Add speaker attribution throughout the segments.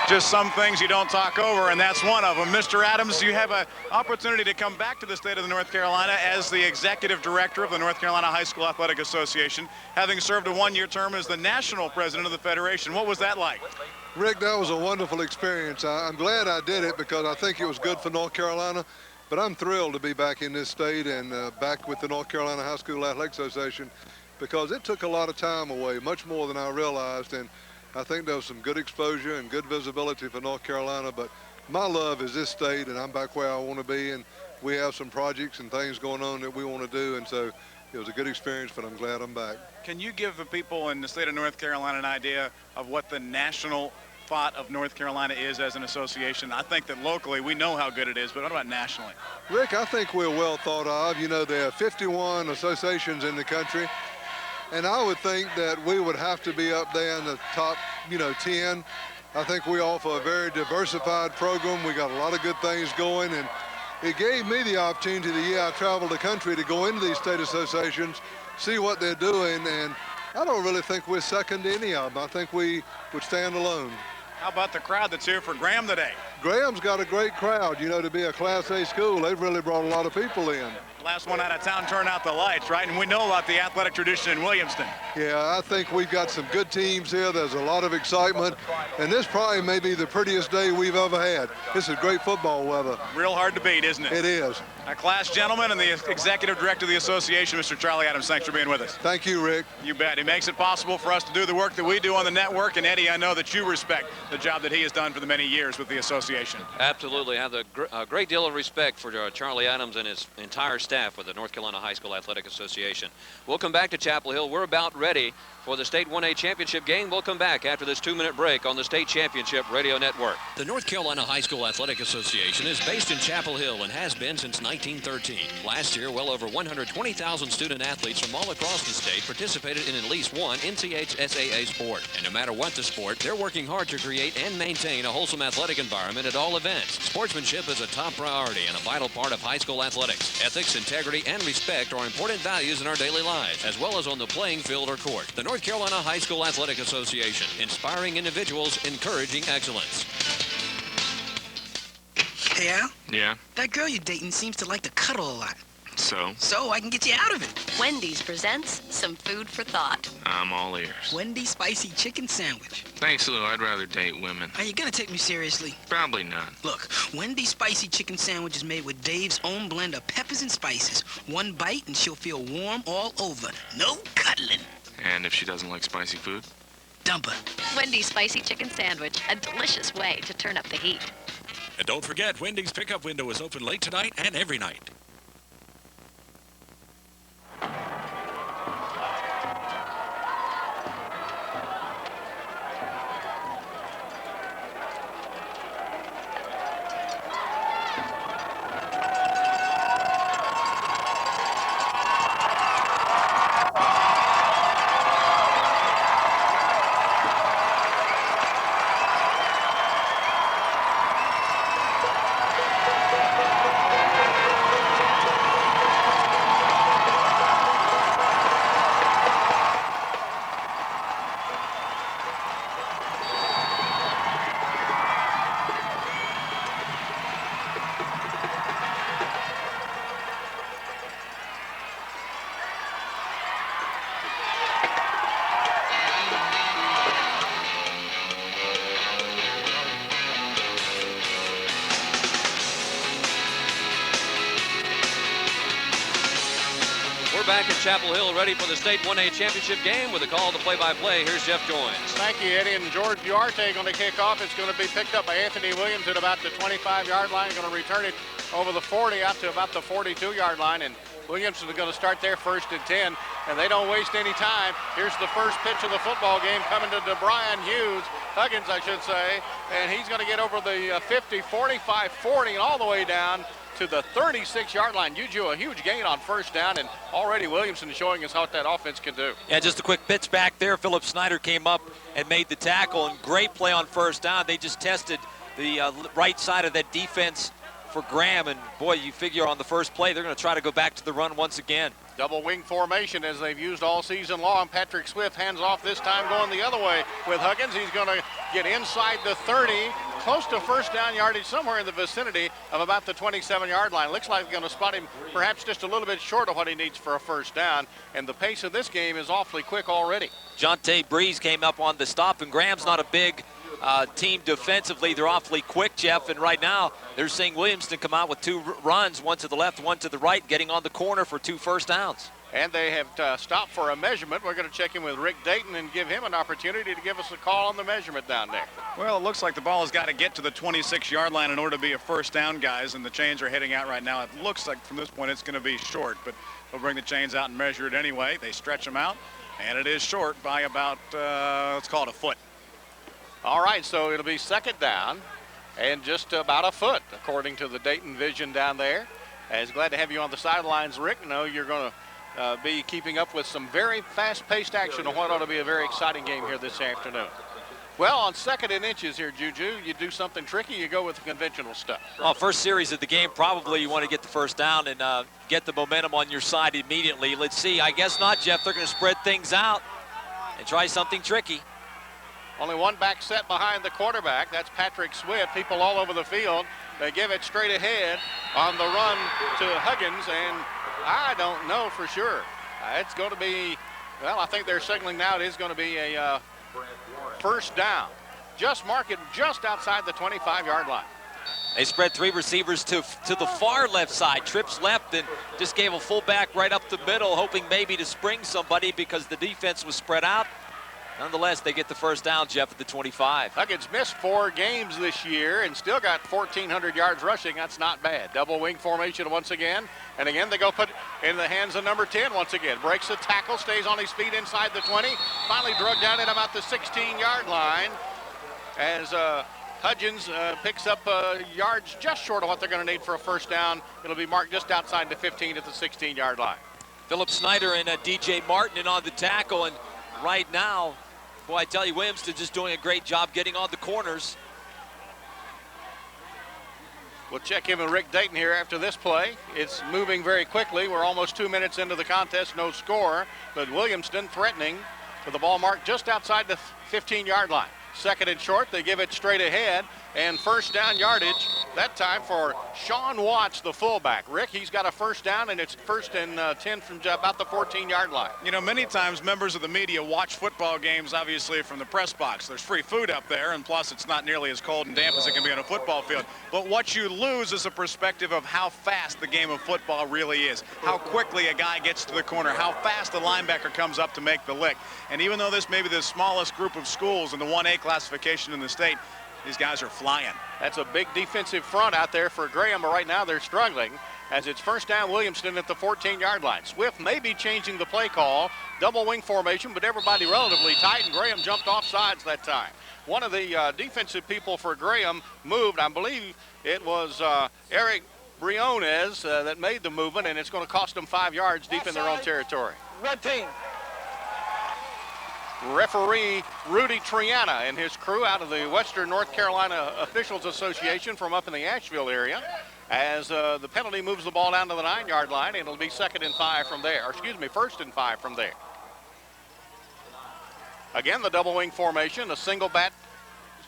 Speaker 1: just some things you don't talk over, and that's one of them. Mr. Adams, you have an opportunity to come back to the state of North Carolina as the executive director of the North Carolina High School Athletic Association, having served a one-year term as the national president of the federation. What was that like?
Speaker 2: Rick, that was a wonderful experience. I'm glad I did it because I think it was good for North Carolina, but I'm thrilled to be back in this state and back with the North Carolina High School Athletic Association, because it took a lot of time away, much more than I realized, and I think there was some good exposure and good visibility for North Carolina, but my love is this state, and I'm back where I want to be, and we have some projects and things going on that we want to do, and so it was a good experience, but I'm glad I'm back.
Speaker 1: Can you give the people in the state of North Carolina an idea of what the national thought of North Carolina is as an association? I think that locally we know how good it is, but what about nationally?
Speaker 2: Rick, I think we're well thought of. You know, there are 51 associations in the country, and I would think that we would have to be up there in the top, 10. I think we offer a very diversified program. We got a lot of good things going, and it gave me the opportunity the year I traveled the country to go into these state associations, see what they're doing, and I don't really think we're second to any of them. I think we would stand alone.
Speaker 1: How about the crowd that's here for Graham today?
Speaker 2: Graham's got a great crowd. To be a Class A school, they've really brought a lot of people in.
Speaker 1: Last one out of town, turn out the lights, right? And we know about the athletic tradition in Williamston.
Speaker 2: Yeah, I think we've got some good teams here. There's a lot of excitement, and this probably may be the prettiest day we've ever had. This is great football weather.
Speaker 1: Real hard to beat, isn't it?
Speaker 2: It is.
Speaker 1: A class gentleman and the executive director of the association, Mr. Charlie Adams, thanks for being with us.
Speaker 2: Thank you, Rick.
Speaker 1: You bet. He makes it possible for us to do the work that we do on the network, and Eddie, I know that you respect the job that he has done for the many years with the association.
Speaker 3: Absolutely. I have a great deal of respect for Charlie Adams and his entire staff with the North Carolina High School Athletic Association. We'll come back to Chapel Hill. We're about ready for the State 1A Championship game. We'll come back after this 2-minute break on the State Championship Radio Network.
Speaker 4: The North Carolina High School Athletic Association is based in Chapel Hill and has been since 1913. Last year, well over 120,000 student athletes from all across the state participated in at least one NCHSAA sport. And no matter what the sport, they're working hard to create and maintain a wholesome athletic environment at all events. Sportsmanship is a top priority and a vital part of high school athletics. Ethics, integrity, and respect are important values in our daily lives, as well as on the playing field or court. The North Carolina High School Athletic Association, inspiring individuals, encouraging excellence.
Speaker 5: Hey, Al?
Speaker 6: Yeah?
Speaker 5: That girl you're dating seems to like to cuddle a lot.
Speaker 6: So?
Speaker 5: So I can get you out of it.
Speaker 7: Wendy's presents some food for thought.
Speaker 6: I'm all ears.
Speaker 5: Wendy's spicy chicken sandwich.
Speaker 6: Thanks, Lou. I'd rather date women.
Speaker 5: Are you gonna take me seriously?
Speaker 6: Probably not.
Speaker 5: Look, Wendy's spicy chicken sandwich is made with Dave's own blend of peppers and spices. One bite and she'll feel warm all over. No cuddling.
Speaker 6: And if she doesn't like spicy food?
Speaker 5: Dump her.
Speaker 7: Wendy's spicy chicken sandwich, a delicious way to turn up the heat.
Speaker 4: And don't forget, Wendy's pickup window is open late tonight and every night.
Speaker 3: Back at Chapel Hill, ready for the State 1A Championship game with a call to play-by-play. Here's Jeff Joins.
Speaker 8: Thank you, Eddie. And George Duarte going to kick off. It's going to be picked up by Anthony Williams at about the 25-yard line. Going to return it over the 40 out to about the 42-yard line. And Williams is going to start there 1st and 10. And they don't waste any time. Here's the first pitch of the football game coming to DeBrian Huggins, I should say. And he's going to get over the 50, 45, 40, and all the way down to the 36-yard line. Juju, a huge gain on first down, and already Williamson showing us what that offense can do.
Speaker 9: Yeah, just a quick pitch back there. Philip Snyder came up and made the tackle, and great play on first down. They just tested the right side of that defense for Graham, and boy, you figure on the first play, they're going to try to go back to the run once again.
Speaker 8: Double wing formation as they've used all season long. Patrick Swift hands off this time going the other way with Huggins. He's going to get inside the 30, close to first down yardage, somewhere in the vicinity of about the 27-yard line. Looks like they're going to spot him perhaps just a little bit short of what he needs for a first down. And the pace of this game is awfully quick already.
Speaker 9: Jonte Breeze came up on the stop, and Graham's not a big team defensively. They're awfully quick, Jeff, and right now they're seeing Williamston come out with 2 runs, one to the left, one to the right, getting on the corner for 2 first downs.
Speaker 8: And they have stopped for a measurement. We're going to check in with Rick Dayton and give him an opportunity to give us a call on the measurement down there.
Speaker 1: Well, it looks like the ball has got to get to the 26-yard line in order to be a first down, guys, and the chains are heading out right now. It looks like from this point it's going to be short, but they'll bring the chains out and measure it anyway. They stretch them out, and it is short by about, let's call it a foot.
Speaker 8: All right, so it'll be second down and just about a foot, according to the Dayton vision down there. As glad to have you on the sidelines, Rick. I know you're going to be keeping up with some very fast-paced action on what ought to be a very exciting game here this afternoon. Well, on 2nd and inches here, Juju, you do something tricky, you go with the conventional stuff.
Speaker 9: Well, first series of the game, probably you want to get the first down and get the momentum on your side immediately. Let's see. I guess not, Jeff. They're going to spread things out and try something tricky.
Speaker 8: Only one back set behind the quarterback. That's Patrick Swift. People all over the field. They give it straight ahead on the run to Huggins, and I don't know for sure. It's going to be, well, I think they're signaling now it is going to be a first down. Just mark it just outside the 25-yard line.
Speaker 9: They spread 3 receivers to the far left side. Trips left and just gave a fullback right up the middle, hoping maybe to spring somebody because the defense was spread out. Nonetheless, they get the first down, Jeff, at the 25.
Speaker 8: Huggins missed 4 games this year and still got 1,400 yards rushing. That's not bad. Double wing formation once again. And again, they go put in the hands of number 10 once again. Breaks the tackle, stays on his feet inside the 20. Finally drug down at about the 16-yard line as Huggins picks up yards just short of what they're going to need for a first down. It'll be marked just outside the 15 at the 16-yard line.
Speaker 9: Philip Snyder and DJ Martin in on the tackle. And right now, boy, I tell you, Williamston just doing a great job getting on the corners.
Speaker 8: We'll check in with Rick Dayton here after this play. It's moving very quickly. We're almost 2 minutes into the contest, no score, but Williamston threatening with the ball marked just outside the 15-yard line. 2nd and short, they give it straight ahead, and first down yardage, that time for Sean Watts, the fullback. Rick, he's got a first down, and it's 1st and 10 from about the 14-yard line.
Speaker 1: You know, many times members of the media watch football games, obviously, from the press box. There's free food up there, and plus it's not nearly as cold and damp as it can be on a football field. But what you lose is a perspective of how fast the game of football really is, how quickly a guy gets to the corner, how fast the linebacker comes up to make the lick. And even though this may be the smallest group of schools in the 1A classification in the state, these guys are flying.
Speaker 8: That's a big defensive front out there for Graham, but right now they're struggling as it's first down Williamston at the 14-yard line. Swift may be changing the play call, double wing formation, but everybody relatively tight, and Graham jumped off sides that time. One of the defensive people for Graham moved. I believe it was Eric Briones that made the movement, and it's going to cost them 5 yards deep in their own territory.
Speaker 10: Red team.
Speaker 8: Referee Rudy Triana and his crew out of the Western North Carolina Officials Association from up in the Asheville area as the penalty moves the ball down to the 9-yard line, and it'll be 2nd and 5 from there, or excuse me, 1st and 5 from there. Again, the double wing formation, a single bat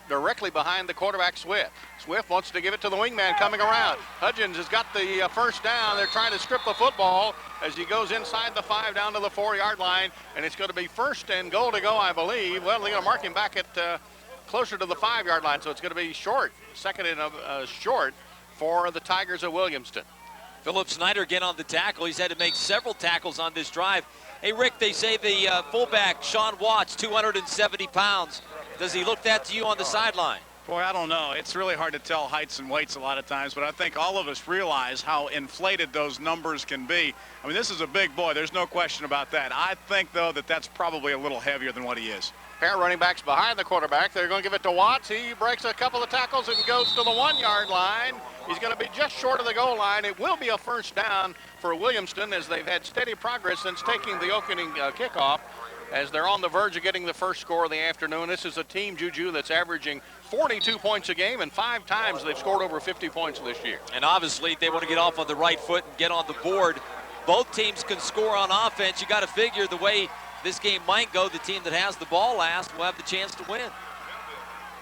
Speaker 8: directly behind the quarterback, Swift. Swift wants to give it to the wingman coming around. Hudgens has got the first down. They're trying to strip the football as he goes inside the 5 down to the 4-yard line, and it's going to be 1st and goal to go, I believe. Well, they're going to mark him back at closer to the 5-yard line, so it's going to be short, 2nd and short for the Tigers of Williamston.
Speaker 9: Philip Snyder again on the tackle. He's had to make several tackles on this drive. Hey, Rick, they say the fullback, Sean Watts, 270 pounds. Does he look that to you on the sideline?
Speaker 1: Boy, I don't know. It's really hard to tell heights and weights a lot of times, but I think all of us realize how inflated those numbers can be. I mean, this is a big boy. There's no question about that. I think, though, that that's probably a little heavier than what he is.
Speaker 8: Pair of running backs behind the quarterback. They're going to give it to Watts. He breaks a couple of tackles and goes to the 1-yard line. He's going to be just short of the goal line. It will be a first down for Williamston as they've had steady progress since taking the opening kickoff, as they're on the verge of getting the first score of the afternoon. This is a team, Juju, that's averaging 42 points a game, and 5 times they've scored over 50 points this year.
Speaker 9: And obviously they want to get off on the right foot and get on the board both teams can score on offense. You got to figure the way this game might go, the team that has the ball last will have the chance to win.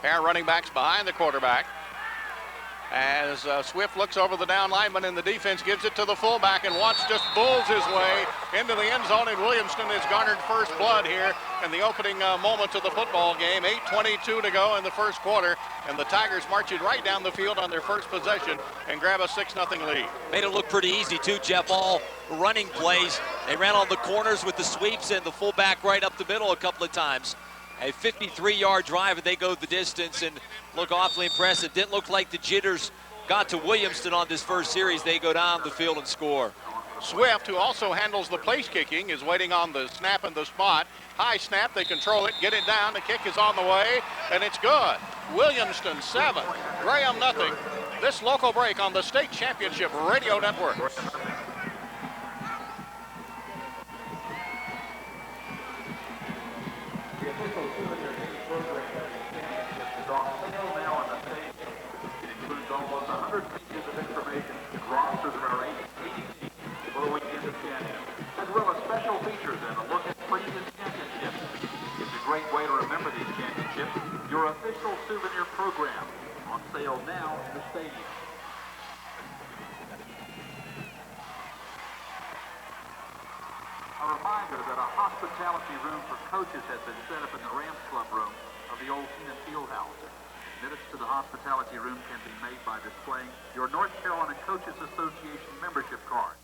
Speaker 8: Pair running backs behind the quarterback. As Swift looks over the down lineman, and the defense gives it to the fullback, and Watts just bulls his way into the end zone, and Williamston has garnered first blood here in the opening moments of the football game. 8:22 to go in the first quarter, and the Tigers marching right down the field on their first possession and grab a 6-0 lead.
Speaker 9: Made it look pretty easy too, Jeff. All running plays. They ran on the corners with the sweeps and the fullback right up the middle a couple of times. A 53-yard drive, and they go the distance and look awfully impressive. Didn't look like the jitters got to Williamston on this first series. They go down the field and score.
Speaker 8: Swift, who also handles the place kicking, is waiting on the snap and the spot. High snap, they control it, get it down. The kick is on the way, and it's good. Williamston 7, Graham nothing. This local break on the State Championship Radio Network.
Speaker 10: Great way to remember these championships. Your official souvenir program on sale now in the stadium. A reminder that a hospitality room for coaches has been set up in the Rams Club room of the old Keenan Fieldhouse. Visits to the hospitality room can be made by displaying your North Carolina Coaches Association membership card.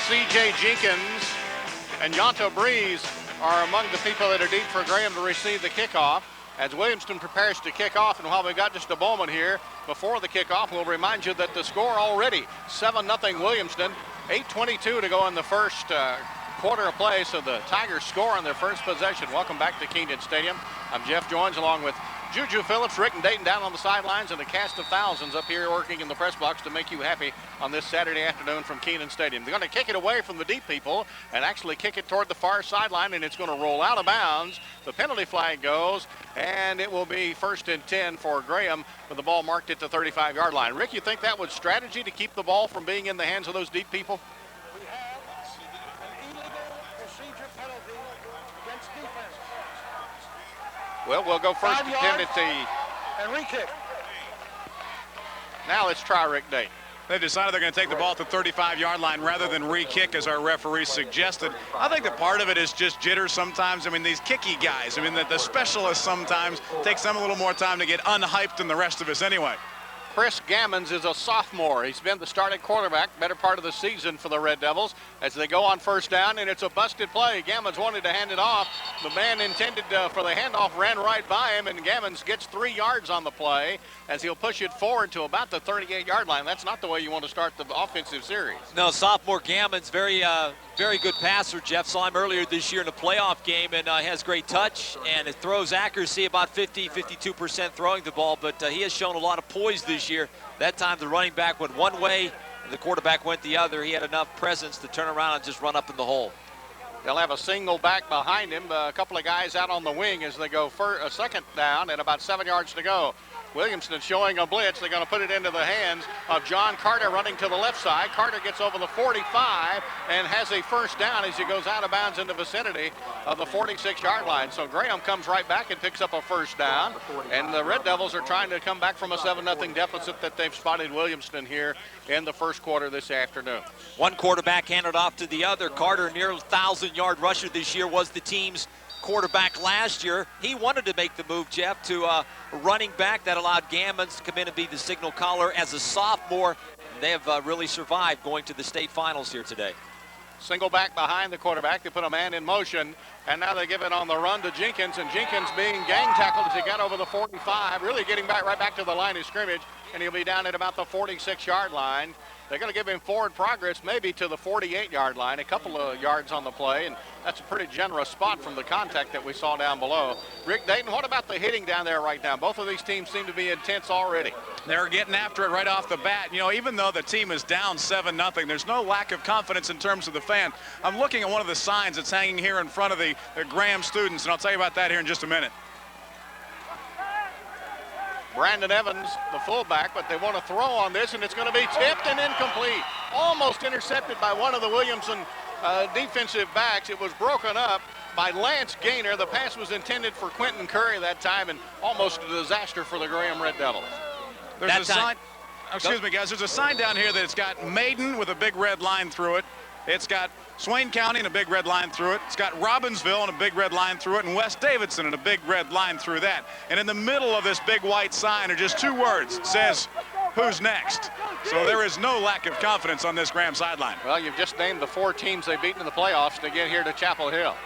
Speaker 8: C.J. Jenkins and Yonto Breeze are among the people that are deep for Graham to receive the kickoff. As Williamston prepares to kick off, and while we've got just a moment here before the kickoff, we'll remind you that the score already 7-0 Williamston. 8:22 to go in the first quarter of play, so the Tigers score on their first possession. Welcome back to Kenan Stadium. I'm Jeff Joins along with Juju Phillips, Rick and Dayton down on the sidelines, and a cast of thousands up here working in the press box to make you happy on this Saturday afternoon from Kenan Stadium. They're going to kick it away from the deep people and actually kick it toward the far sideline, and it's going to roll out of bounds. The penalty flag goes, and it will be 1st and 10 for Graham with the ball marked at the 35-yard line. Rick, you think that was strategy to keep the ball from being in the hands of those deep people?
Speaker 11: We have an illegal procedure penalty against defense.
Speaker 8: Well, we'll go first attempt at the...
Speaker 11: And re-kick.
Speaker 8: Now let's try Rick Dayton.
Speaker 1: They've decided they're going to take the ball to the 35-yard line rather than re-kick, as our referee suggested. I think that part of it is just jitters sometimes. I mean, these kicky guys, I mean, the specialists sometimes takes them a little more time to get unhyped than the rest of us anyway.
Speaker 8: Chris Gammons is a sophomore. He's been the starting quarterback better part of the season for the Red Devils as they go on first down, and it's a busted play. Gammons wanted to hand it off. The man intended for the handoff ran right by him, and Gammons gets 3 yards on the play as he'll push it forward to about the 38-yard line. That's not the way you want to start the offensive series.
Speaker 9: No, sophomore Gammons, very good passer. Jeff saw him earlier this year in a playoff game, and has great touch, and it throws accuracy, about 52% throwing the ball, but he has shown a lot of poise this year. That time the running back went one way, and the quarterback went the other. He had enough presence to turn around and just run up in the hole.
Speaker 8: They'll have a single back behind him, a couple of guys out on the wing as they go for a second down and about 7 yards to go. Williamston showing a blitz. They're going to put it into the hands of John Carter running to the left side. Carter gets over the 45 and has a first down as he goes out of bounds in the vicinity of the 46-yard line. So Graham comes right back and picks up a first down. And the Red Devils are trying to come back from a 7-0 deficit that they've spotted Williamston here in the first quarter this afternoon.
Speaker 9: One quarterback handed off to the other. Carter, near 1,000-yard rusher this year, was the team's quarterback last year. He wanted to make the move, Jeff, to running back. That allowed Gammons to come in and be the signal caller as a sophomore. They have really survived going to the state finals here today.
Speaker 8: Single back behind the quarterback. They put a man in motion, and now they give it on the run to Jenkins, and Jenkins being gang tackled as he got over the 45, really getting back right back to the line of scrimmage, and he'll be down at about the 46-yard line. They're going to give him forward progress maybe to the 48-yard line, a couple of yards on the play, and that's a pretty generous spot from the contact that we saw down below. Rick Dayton, what about the hitting down there right now? Both of these teams seem to be intense already.
Speaker 1: They're getting after it right off the bat. You know, even though the team is down 7-0, there's no lack of confidence in terms of the fan. I'm looking at one of the signs that's hanging here in front of the Graham students, and I'll tell you about that here in just a minute.
Speaker 8: Brandon Evans, the fullback, but they want to throw on this, and it's going to be tipped and incomplete. Almost intercepted by one of the Williamson defensive backs. It was broken up by Lance Gaynor. The pass was intended for Quentin Curry that time, and almost a disaster for the Graham Red Devils.
Speaker 1: There's a sign. Excuse me, guys. There's a sign down here that's got Maiden with a big red line through it. It's got Swain County and a big red line through it. It's got Robbinsville and a big red line through it, and West Davidson and a big red line through that. And in the middle of this big white sign are just two words. It says, "Who's next?" So there is no lack of confidence on this Graham sideline.
Speaker 8: Well, you've just named the 4 teams they've beaten in the playoffs to get here to Chapel Hill.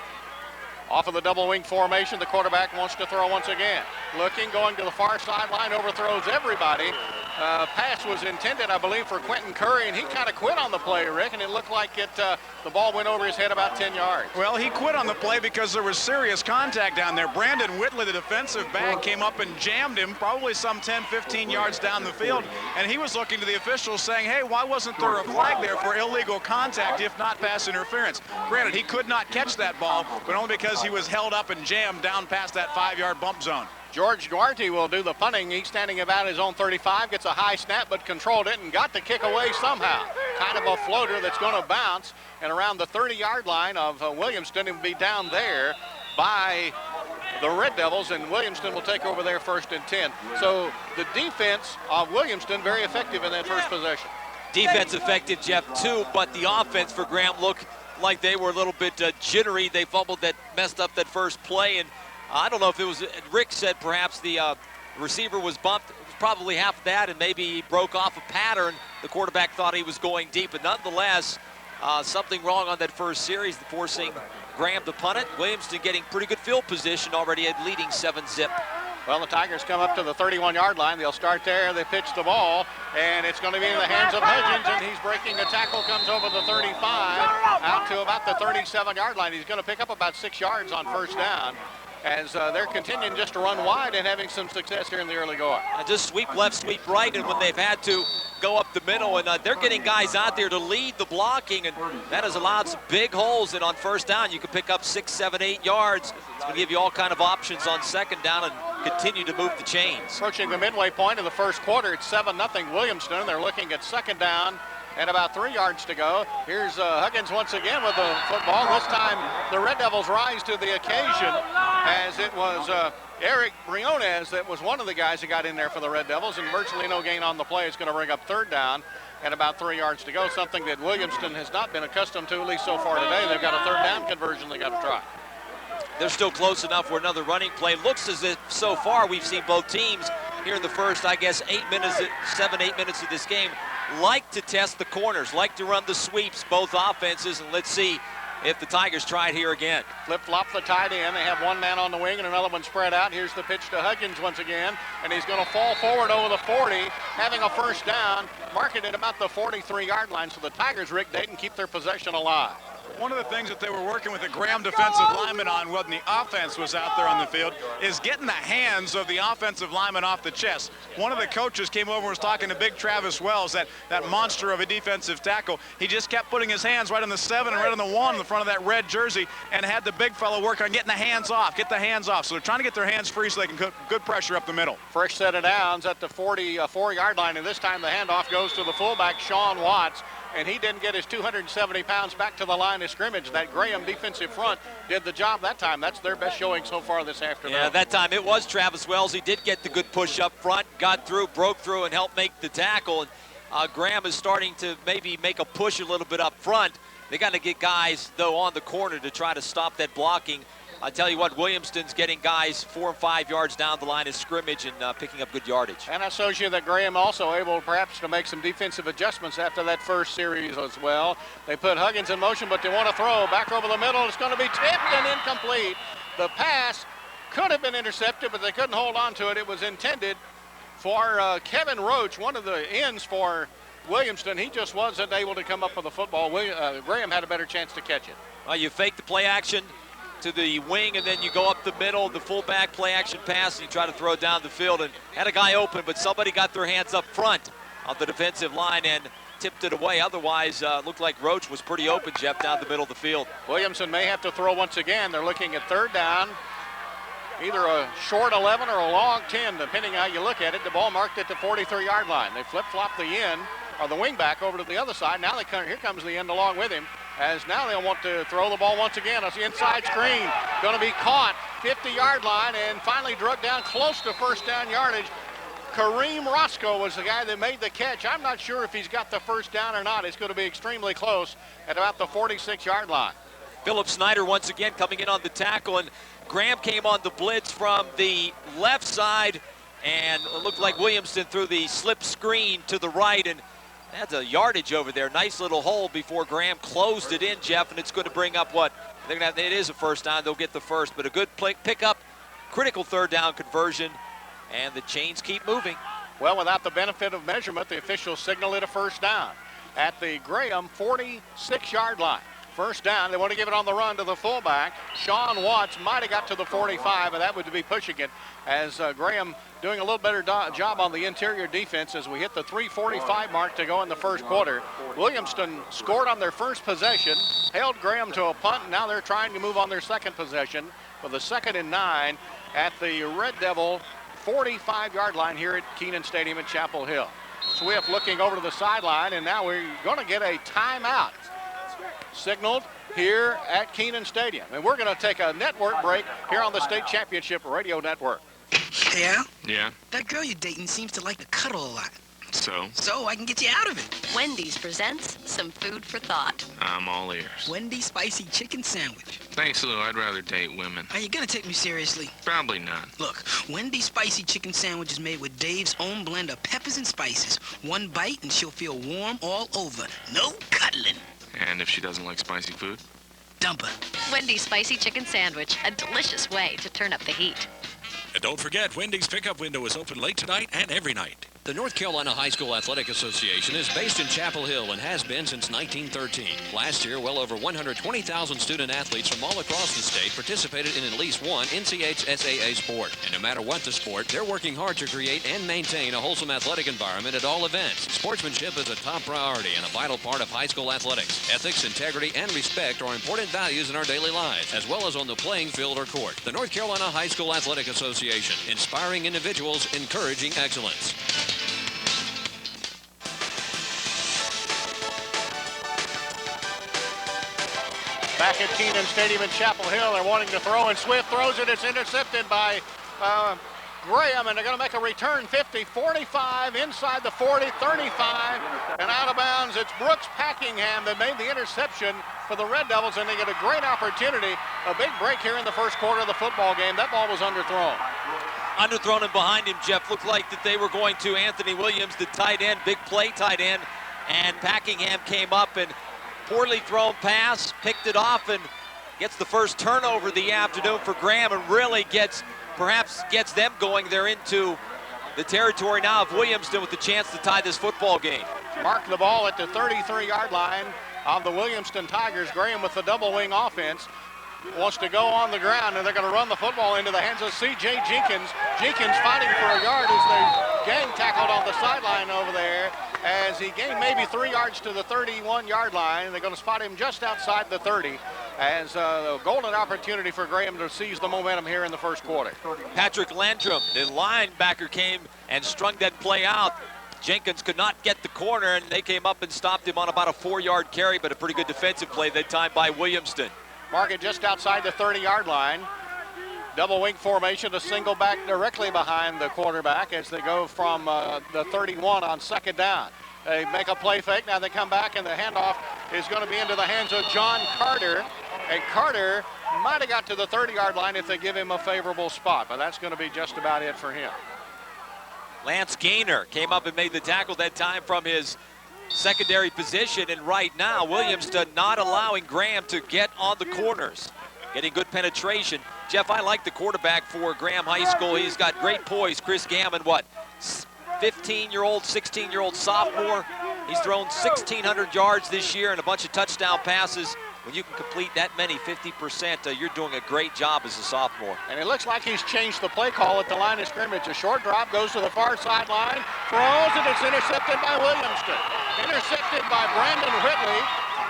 Speaker 8: Off of the double wing formation, the quarterback wants to throw once again. Looking, going to the far sideline, overthrows everybody. Pass was intended, I believe, for Quentin Curry, and he kind of quit on the play, Rick, and it looked like the ball went over his head about 10 yards.
Speaker 1: Well, he quit on the play because there was serious contact down there. Brandon Whitley, the defensive back, came up and jammed him probably some 10, 15 yards down the field, and he was looking to the officials saying, hey, why wasn't there a flag there for illegal contact, if not pass interference? Granted, he could not catch that ball, but only because he was held up and jammed down past that 5-yard bump zone.
Speaker 8: George Duarte will do the punting. He's standing about his own 35, gets a high snap, but controlled it and got the kick away somehow. Kind of a floater that's going to bounce, and around the 30-yard line of Williamston, and be down there by the Red Devils, and Williamston will take over their 1st and 10. So the defense of Williamston very effective in that first possession.
Speaker 9: Defense effective, Jeff, too, but the offense for Graham looked like they were a little bit jittery. They fumbled that, messed up that first play, and I don't know if it was, Rick said perhaps the receiver was bumped. It was probably half that, and maybe he broke off a pattern. The quarterback thought he was going deep, but nonetheless, something wrong on that first series, forcing Graham to punt it. Williamston getting pretty good field position already at leading 7-zip.
Speaker 8: Well, the Tigers come up to the 31-yard line. They'll start there. They pitch the ball, and it's going to be in the hands of Hudgens, and he's breaking a tackle, comes over the 35, out to about the 37-yard line. He's going to pick up about 6 yards on first down, as they're continuing just to run wide and having some success here in the early going.
Speaker 9: Just sweep left, sweep right, and when they've had to go up the middle, and they're getting guys out there to lead the blocking, and that has allowed some big holes, and on first down, you can pick up 6, 7, 8 yards. It's going to give you all kind of options on second down and continue to move the chains.
Speaker 8: Approaching the midway point of the first quarter, it's 7-0 Williamston. They're looking at second down and about 3 yards to go. Here's Huggins once again with the football. This time the Red Devils rise to the occasion, as it was Eric Briones that was one of the guys that got in there for the Red Devils, and virtually no gain on the play. It's going to bring up third down and about 3 yards to go, something that Williamston has not been accustomed to, at least so far today. They've got a third down conversion they got to try.
Speaker 9: They're still close enough for another running play. Looks as if so far we've seen both teams here in the first, I guess, 7, 8 minutes of this game like to test the corners, like to run the sweeps, both offenses, and let's see if the Tigers try it here again.
Speaker 8: Flip-flop the tight end. They have one man on the wing and another one spread out. Here's the pitch to Huggins once again, and he's going to fall forward over the 40, having a first down, marking it about the 43-yard line. So the Tigers, Rick Dayton, keep their possession alive.
Speaker 1: One of the things that they were working with the Graham defensive lineman on when the offense was out there on the field is getting the hands of the offensive lineman off the chest. One of the coaches came over and was talking to big Travis Wells, that monster of a defensive tackle. He just kept putting his hands right on the 7 and right on the 1 in the front of that red jersey, and had the big fellow work on getting the hands off, get the hands off. So they're trying to get their hands free so they can put good pressure up the middle.
Speaker 8: Fresh set of downs at the 44-yard line, and this time the handoff goes to the fullback, Sean Watts, and he didn't get his 270 pounds back to the line of scrimmage. That Graham defensive front did the job that time. That's their best showing so far this afternoon.
Speaker 9: Yeah, that time it was Travis Wells. He did get the good push up front, got through, broke through, and helped make the tackle. And Graham is starting to maybe make a push a little bit up front. They got to get guys, though, on the corner to try to stop that blocking. I tell you what, Williamston's getting guys 4 and 5 yards down the line of scrimmage and picking up good yardage.
Speaker 8: And that shows you that Graham also able perhaps to make some defensive adjustments after that first series as well. They put Huggins in motion, but they want to throw back over the middle. It's going to be tipped and incomplete. The pass could have been intercepted, but they couldn't hold on to it. It was intended for Kevin Roach, one of the ends for Williamston, he just wasn't able to come up with the football. Graham had a better chance to catch it.
Speaker 9: Well, you fake the play action to the wing, and then you go up the middle, the fullback play action pass, and you try to throw it down the field, and had a guy open, but somebody got their hands up front on the defensive line and tipped it away. Otherwise, looked like Roach was pretty open, Jeff, down the middle of the field.
Speaker 8: Williamson may have to throw once again. They're looking at third down, either a short 11 or a long 10, depending how you look at it. The ball marked at the 43-yard line. They flip-flop the end, or the wing back over to the other side. Now here comes the end along with him, as now they'll want to throw the ball once again. It's the inside screen, going to be caught, 50-yard line, and finally drug down close to first down yardage. Kareem Roscoe was the guy that made the catch. I'm not sure if he's got the first down or not. It's going to be extremely close at about the 46-yard line.
Speaker 9: Philip Snyder once again coming in on the tackle, and Graham came on the blitz from the left side, and it looked like Williamston threw the slip screen to the right, and that's a yardage over there. Nice little hole before Graham closed it in, Jeff, and it's going to bring up what? They're gonna have, it is a first down. They'll get the first, but a good pickup, critical third down conversion, and the chains keep moving.
Speaker 8: Well, without the benefit of measurement, the officials signal it a first down at the Graham 46-yard line. First down, they want to give it on the run to the fullback. Sean Watts might have got to the 45, and that would be pushing it, as Graham doing a little better job on the interior defense as we hit the 3:45 mark to go in the first quarter. Williamston scored on their first possession, held Graham to a punt, and now they're trying to move on their second possession with a 2nd and 9 at the Red Devil 45-yard line here at Kenan Stadium at Chapel Hill. Swift looking over to the sideline, and now we're going to get a timeout signaled here at Kenan Stadium. And we're going to take a network break here on the State Championship Radio Network.
Speaker 5: Hey, Al?
Speaker 6: Yeah?
Speaker 5: That girl you're dating seems to like to cuddle a lot.
Speaker 6: So?
Speaker 5: So I can get you out of it.
Speaker 7: Wendy's presents some food for thought.
Speaker 6: I'm all ears.
Speaker 5: Wendy's spicy chicken sandwich.
Speaker 6: Thanks, Lou. I'd rather date women.
Speaker 5: Are you gonna take me seriously?
Speaker 6: Probably not.
Speaker 5: Look, Wendy's spicy chicken sandwich is made with Dave's own blend of peppers and spices. One bite and she'll feel warm all over. No cuddling.
Speaker 6: And if she doesn't like spicy food?
Speaker 5: Dump her.
Speaker 7: Wendy's spicy chicken sandwich, a delicious way to turn up the heat.
Speaker 4: And don't forget, Wendy's pickup window is open late tonight and every night. The North Carolina High School Athletic Association is based in Chapel Hill and has been since 1913. Last year, well over 120,000 student athletes from all across the state participated in at least one NCHSAA sport. And no matter what the sport, they're working hard to create and maintain a wholesome athletic environment at all events. Sportsmanship is a top priority and a vital part of high school athletics. Ethics, integrity, and respect are important values in our daily lives, as well as on the playing field or court. The North Carolina High School Athletic Association, inspiring individuals, encouraging excellence.
Speaker 8: Back at Kenan Stadium in Chapel Hill, they're wanting to throw, and Swift throws it. It's intercepted by Graham, and they're going to make a return 50, 45, inside the 40, 35, and out of bounds. It's Brooks Packingham that made the interception for the Red Devils, and they get a great opportunity, a big break here in the first quarter of the football game. That ball was underthrown.
Speaker 9: Underthrown and behind him, Jeff. Looked like that they were going to Anthony Williams, the tight end, big play tight end, and Packingham came up and poorly thrown pass, picked it off, and gets the first turnover of the afternoon for Graham, and really perhaps gets them going. They're into the territory now of Williamston with the chance to tie this football game.
Speaker 8: Mark the ball at the 33-yard line of the Williamston Tigers. Graham with the double wing offense wants to go on the ground, and they're going to run the football into the hands of C.J. Jenkins. Jenkins fighting for a yard as they gang tackled on the sideline over there, as he gained maybe 3 yards to the 31-yard line, and they're going to spot him just outside the 30 as a golden opportunity for Graham to seize the momentum here in the first quarter.
Speaker 9: Patrick Landrum, the linebacker, came and strung that play out. Jenkins could not get the corner, and they came up and stopped him on about a 4-yard carry, but a pretty good defensive play that time by Williamston.
Speaker 8: Mark it just outside the 30-yard line. Double wing formation, a single back directly behind the quarterback as they go from the 31 on second down. They make a play fake, now they come back, and the handoff is going to be into the hands of John Carter. And Carter might have got to the 30-yard line if they give him a favorable spot, but that's going to be just about it for him.
Speaker 9: Lance Gaynor came up and made the tackle that time from his secondary position, and right now Williamston not allowing Graham to get on the corners, getting good penetration. Jeff, I like the quarterback for Graham High School. He's got great poise. Chris Gammon, what, 15-year-old, 16-year-old sophomore, He's thrown 1,600 yards this year and a bunch of touchdown passes. When you can complete that many, 50%, you're doing a great job as a sophomore.
Speaker 8: And it looks like he's changed the play call at the line of scrimmage. A short drop goes to the far sideline, throws, and it's intercepted by Williamston. Intercepted by Brandon Whitley.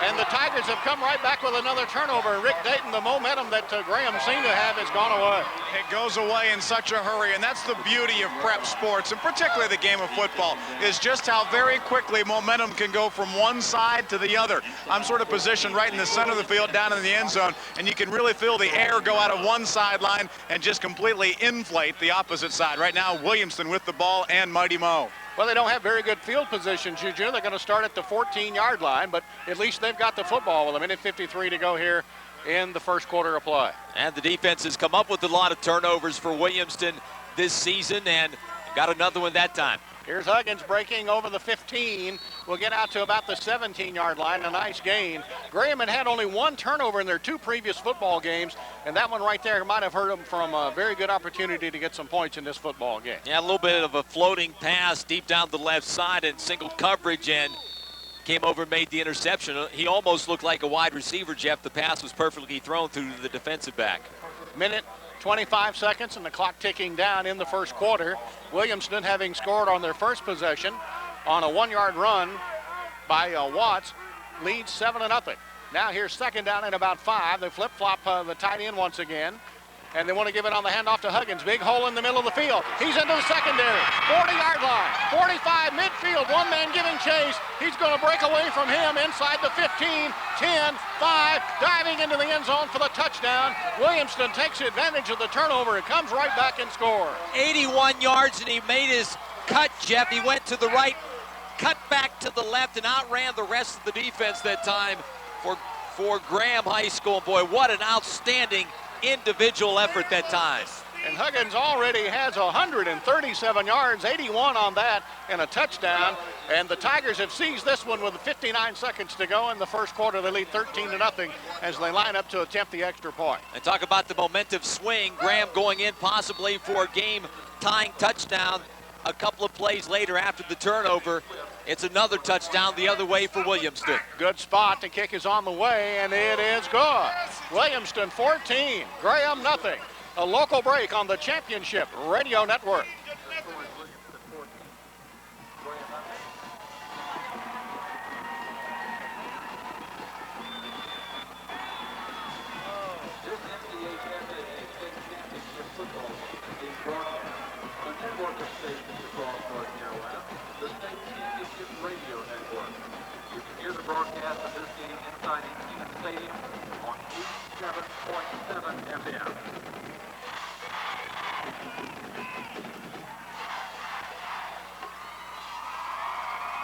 Speaker 8: And the Tigers have come right back with another turnover. Rick Dayton, the momentum that Graham seemed to have has gone away.
Speaker 1: It goes away in such a hurry, and that's the beauty of prep sports, and particularly the game of football, is just how very quickly momentum can go from one side to the other. I'm sort of positioned right in the center of the field, down in the end zone, and you can really feel the air go out of one sideline and just completely inflate the opposite side. Right now, Williamston with the ball and Mighty Mo.
Speaker 8: Well, they don't have very good field position, Juju. They're going to start at the 14-yard line, but at least they've got the football with a minute 53 to go here in the first quarter of play.
Speaker 9: And the defense has come up with a lot of turnovers for Williamston this season and got another one that time.
Speaker 8: Here's Huggins breaking over the 15. We'll get out to about the 17-yard line. A nice gain. Graham had only one turnover in their two previous football games, and that one right there might have hurt them from a very good opportunity to get some points in this football game.
Speaker 9: Yeah, a little bit of a floating pass deep down the left side and single coverage, and came over and made the interception. He almost looked like a wide receiver, Jeff. The pass was perfectly thrown through the defensive back.
Speaker 8: Minute 25 seconds and the clock ticking down in the first quarter. Williamston, having scored on their first possession on a 1-yard run by Watts, leads 7-0. Now here's second down and about 5. They flip-flop the tight end once again. And they want to give it on the handoff to Huggins. Big hole in the middle of the field. He's into the secondary. 40-yard line. 45 midfield. One man giving chase. He's going to break away from him inside the 15, 10, 5. Diving into the end zone for the touchdown. Williamston takes advantage of the turnover and comes right back and scores.
Speaker 9: 81 yards, and he made his cut, Jeff. He went to the right, cut back to the left, and outran the rest of the defense that time for Graham High School. Boy, what an outstanding individual effort that time.
Speaker 8: And Huggins already has 137 yards, 81 on that, and a touchdown. And the Tigers have seized this one with 59 seconds to go in the first quarter. They lead 13-0 as they line up to attempt the extra point.
Speaker 9: And talk about the momentum swing. Graham going in possibly for a game-tying touchdown. A couple of plays later after the turnover, it's another touchdown the other way for Williamston.
Speaker 8: Good spot. The kick is on the way, and it is good. Williamston 14, Graham nothing. A local break on the Championship Radio Network.
Speaker 10: Broadcast of this game inside Intuit Stadium on 87.7 FM.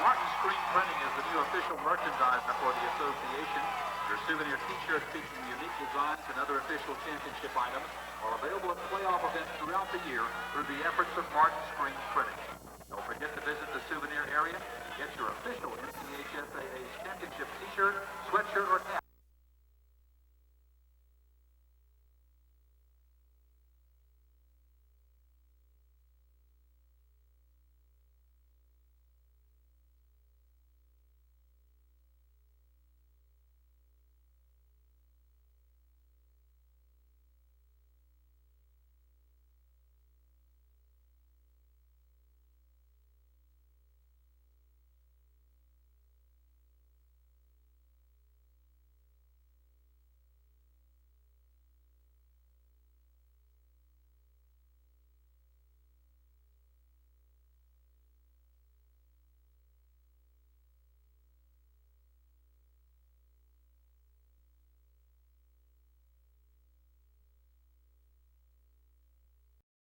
Speaker 10: Martin Screen Printing is the new official merchandiser for the association. Your souvenir t-shirts featuring unique designs and other official championship items are available at playoff events throughout the year through the efforts of Martin Screen Printing. Don't forget to visit the souvenir area. Get your official NCHSAA championship t-shirt, sweatshirt, or cap.